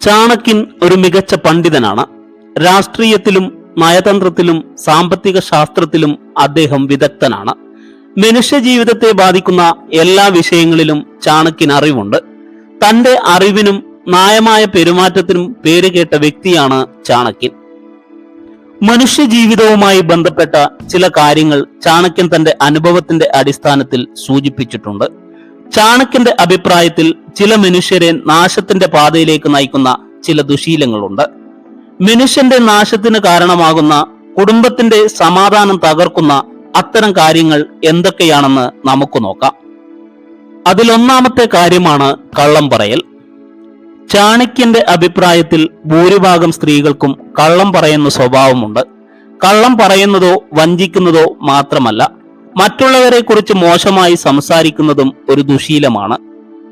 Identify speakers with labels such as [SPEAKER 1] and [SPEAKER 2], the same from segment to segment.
[SPEAKER 1] ചാണക്യൻ ഒരു മികച്ച പണ്ഡിതനാണ്. രാഷ്ട്രീയത്തിലും നയതന്ത്രത്തിലും സാമ്പത്തിക ശാസ്ത്രത്തിലും അദ്ദേഹം വിദഗ്ധനാണ്. മനുഷ്യജീവിതത്തെ ബാധിക്കുന്ന എല്ലാ വിഷയങ്ങളിലും ചാണക്യന് അറിവുണ്ട്. തന്റെ അറിവിനും ന്യായമായ പെരുമാറ്റത്തിനും പേരുകേട്ട വ്യക്തിയാണ് ചാണക്യൻ. മനുഷ്യജീവിതവുമായി ബന്ധപ്പെട്ട ചില കാര്യങ്ങൾ ചാണക്യൻ തന്റെ അനുഭവത്തിന്റെ അടിസ്ഥാനത്തിൽ സൂചിപ്പിച്ചിട്ടുണ്ട്. ചാണക്യന്റെ അഭിപ്രായത്തിൽ ചില മനുഷ്യരെ നാശത്തിന്റെ പാതയിലേക്ക് നയിക്കുന്ന ചില ദുശീലങ്ങളുണ്ട്. മനുഷ്യന്റെ നാശത്തിന് കാരണമാകുന്ന, കുടുംബത്തിന്റെ സമാധാനം തകർക്കുന്ന അത്തരം കാര്യങ്ങൾ എന്തൊക്കെയാണെന്ന് നമുക്ക് നോക്കാം. അതിലൊന്നാമത്തെ കാര്യമാണ് കള്ളം പറയൽ. ചാണക്യന്റെ അഭിപ്രായത്തിൽ ഭൂരിഭാഗം സ്ത്രീകൾക്കും കള്ളം പറയുന്ന സ്വഭാവമുണ്ട്. കള്ളം പറയുന്നതോ വഞ്ചിക്കുന്നതോ മാത്രമല്ല, മറ്റുള്ളവരെ കുറിച്ച് മോശമായി സംസാരിക്കുന്നതും ഒരു ദുശീലമാണ്.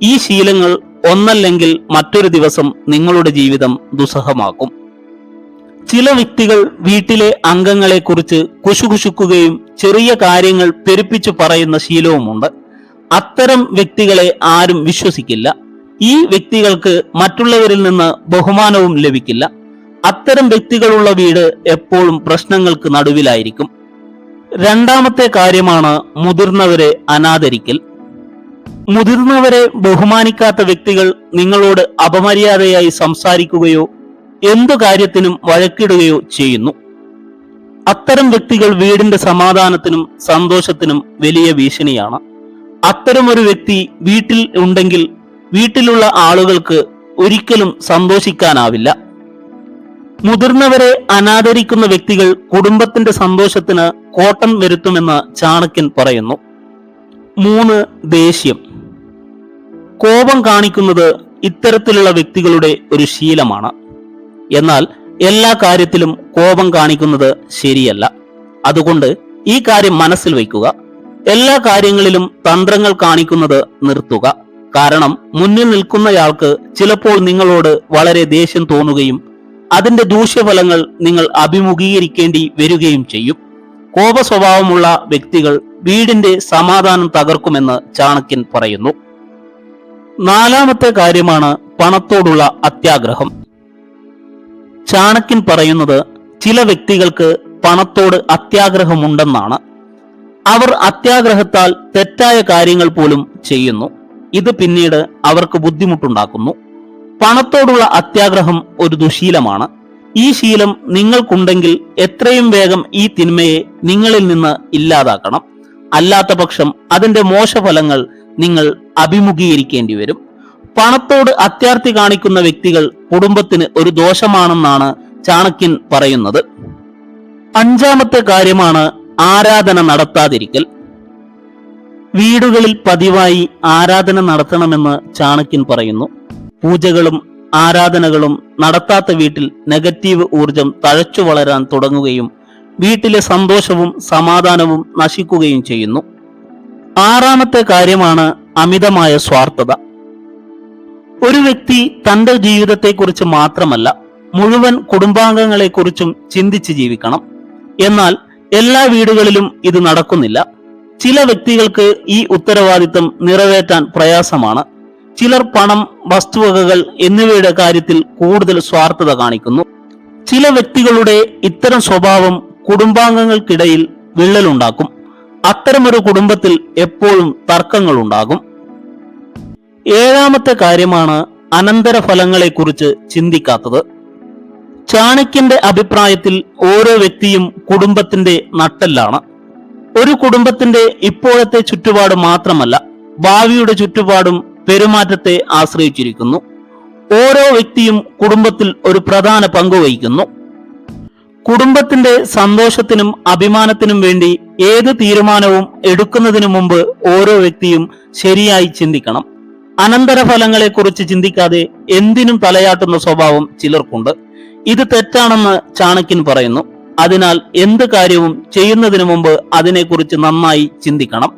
[SPEAKER 1] ഈ ശീലങ്ങൾ ഒന്നല്ലെങ്കിൽ മറ്റൊരു ദിവസം നിങ്ങളുടെ ജീവിതം ദുസ്സഹമാക്കും. ചില വ്യക്തികൾ വീട്ടിലെ അംഗങ്ങളെ കുറിച്ച് കുശുകുശുക്കുകയും ചെറിയ കാര്യങ്ങൾ പെരുപ്പിച്ചു പറയുന്ന ശീലവുമുണ്ട്. അത്തരം വ്യക്തികളെ ആരും വിശ്വസിക്കില്ല. ഈ വ്യക്തികൾക്ക് മറ്റുള്ളവരിൽ നിന്ന് ബഹുമാനവും ലഭിക്കില്ല. അത്തരം വ്യക്തികളുള്ള വീട് എപ്പോഴും പ്രശ്നങ്ങൾക്ക് നടുവിലായിരിക്കും. രണ്ടാമത്തെ കാര്യമാണ് മുതിർന്നവരെ അനാദരിക്കൽ. മുതിർന്നവരെ ബഹുമാനിക്കാത്ത വ്യക്തികൾ നിങ്ങളോട് അപമര്യാദയായി സംസാരിക്കുകയോ എന്തു കാര്യത്തിനും വഴക്കിടുകയോ ചെയ്യുന്നു. അത്തരം വ്യക്തികൾ വീടിന്റെ സമാധാനത്തിനും സന്തോഷത്തിനും വലിയ ഭീഷണിയാണ്. അത്തരമൊരു വ്യക്തി വീട്ടിൽ ഉണ്ടെങ്കിൽ വീട്ടിലുള്ള ആളുകൾക്ക് ഒരിക്കലും സന്തോഷിക്കാനാവില്ല. മുതിർന്നവരെ അനാദരിക്കുന്ന വ്യക്തികൾ കുടുംബത്തിന്റെ സന്തോഷത്തിന് കോട്ടം വരുത്തുമെന്ന് ചാണക്യൻ പറയുന്നു. 3. ദേഷ്യം. കോപം കാണിക്കുന്നത് ഇത്തരത്തിലുള്ള വ്യക്തികളുടെ ഒരു ശീലമാണ്. എന്നാൽ എല്ലാ കാര്യത്തിലും കോപം കാണിക്കുന്നത് ശരിയല്ല. അതുകൊണ്ട് ഈ കാര്യം മനസ്സിൽ വയ്ക്കുക. എല്ലാ കാര്യങ്ങളിലും തന്ത്രങ്ങൾ കാണിക്കുന്നത് നിർത്തുക. കാരണം മുന്നിൽ നിൽക്കുന്നയാൾക്ക് ചിലപ്പോൾ നിങ്ങളോട് വളരെ ദേഷ്യം തോന്നുകയും അതിന്റെ ദൂഷ്യഫലങ്ങൾ നിങ്ങൾ അഭിമുഖീകരിക്കേണ്ടി വരികയും ചെയ്യും. കോപ സ്വഭാവമുള്ള വ്യക്തികൾ വീടിന്റെ സമാധാനം തകർക്കുമെന്ന് ചാണക്യൻ പറയുന്നു. 4. കാര്യമാണ് പണത്തോടുള്ള അത്യാഗ്രഹം. ചാണക്യൻ പറയുന്നത് ചില വ്യക്തികൾക്ക് പണത്തോട് അത്യാഗ്രഹമുണ്ടെന്നാണ്. അവർ അത്യാഗ്രഹത്താൽ തെറ്റായ കാര്യങ്ങൾ പോലും ചെയ്യുന്നു. ഇത് പിന്നീട് അവർക്ക് ബുദ്ധിമുട്ടുണ്ടാക്കുന്നു. പണത്തോടുള്ള അത്യാഗ്രഹം ഒരു ദുശീലമാണ്. ഈ ശീലം നിങ്ങൾക്കുണ്ടെങ്കിൽ എത്രയും വേഗം ഈ തിന്മയെ നിങ്ങളിൽ നിന്ന് ഇല്ലാതാക്കണം. അല്ലാത്ത പക്ഷം അതിന്റെ മോശഫലങ്ങൾ നിങ്ങൾ അഭിമുഖീകരിക്കേണ്ടി വരും. പണത്തോട് അത്യാർത്തി കാണിക്കുന്ന വ്യക്തികൾ കുടുംബത്തിന് ഒരു ദോഷമാണെന്നാണ് ചാണക്യൻ പറയുന്നത്. 5. കാര്യമാണ് ആരാധന നടത്താതിരിക്കൽ. വീടുകളിൽ പതിവായി ആരാധന നടത്തണമെന്ന് ചാണക്യൻ പറയുന്നു. പൂജകളും ആരാധനകളും നടത്താത്ത വീട്ടിൽ നെഗറ്റീവ് ഊർജം തഴച്ചു വളരാൻ തുടങ്ങുകയും വീട്ടിലെ സന്തോഷവും സമാധാനവും നശിക്കുകയും ചെയ്യുന്നു. 6. കാര്യമാണ് അമിതമായ സ്വാർത്ഥത. ഒരു വ്യക്തി തന്റെ ജീവിതത്തെക്കുറിച്ച് മാത്രമല്ല മുഴുവൻ കുടുംബാംഗങ്ങളെക്കുറിച്ചും ചിന്തിച്ച് ജീവിക്കണം. എന്നാൽ എല്ലാ വീടുകളിലും ഇത് നടക്കുന്നില്ല. ചില വ്യക്തികൾക്ക് ഈ ഉത്തരവാദിത്തം നിറവേറ്റാൻ പ്രയാസമാണ്. ചിലർ പണം, വസ്തുവകകൾ എന്നിവയുടെ കാര്യത്തിൽ കൂടുതൽ സ്വാർത്ഥത കാണിക്കുന്നു. ചില വ്യക്തികളുടെ ഇത്തരം സ്വഭാവം കുടുംബാംഗങ്ങൾക്കിടയിൽ വിള്ളലുണ്ടാക്കും. അത്തരമൊരു കുടുംബത്തിൽ എപ്പോഴും തർക്കങ്ങൾ ഉണ്ടാകും. 7. കാര്യമാണ് അനന്തരഫലങ്ങളെക്കുറിച്ച് ചിന്തിക്കാത്തത്. ചാണക്യന്റെ അഭിപ്രായത്തിൽ ഓരോ വ്യക്തിയും കുടുംബത്തിന്റെ നട്ടെല്ലാണ്. ഒരു കുടുംബത്തിന്റെ ഇപ്പോഴത്തെ ചുറ്റുപാട് മാത്രമല്ല, ഭാവിയുടെ ചുറ്റുപാടും പെരുമാറ്റത്തെ ആശ്രയിച്ചിരിക്കുന്നു. ഓരോ വ്യക്തിയും കുടുംബത്തിൽ ഒരു പ്രധാന പങ്ക് വഹിക്കുന്നു. കുടുംബത്തിന്റെ സന്തോഷത്തിനും അഭിമാനത്തിനും വേണ്ടി ഏത് തീരുമാനവും എടുക്കുന്നതിനു മുമ്പ് ഓരോ വ്യക്തിയും ശരിയായി ചിന്തിക്കണം. അനന്തരഫലങ്ങളെക്കുറിച്ച് ചിന്തിക്കാതെ എന്തിനും തലയാട്ടുന്ന സ്വഭാവം ചിലർക്കുണ്ട്. ഇത് തെറ്റാണെന്ന് ചാണക്യൻ പറയുന്നു. അതിനാൽ എന്ത് കാര്യവും ചെയ്യുന്നതിനു മുമ്പ് അതിനെക്കുറിച്ച് നന്നായി ചിന്തിക്കണം.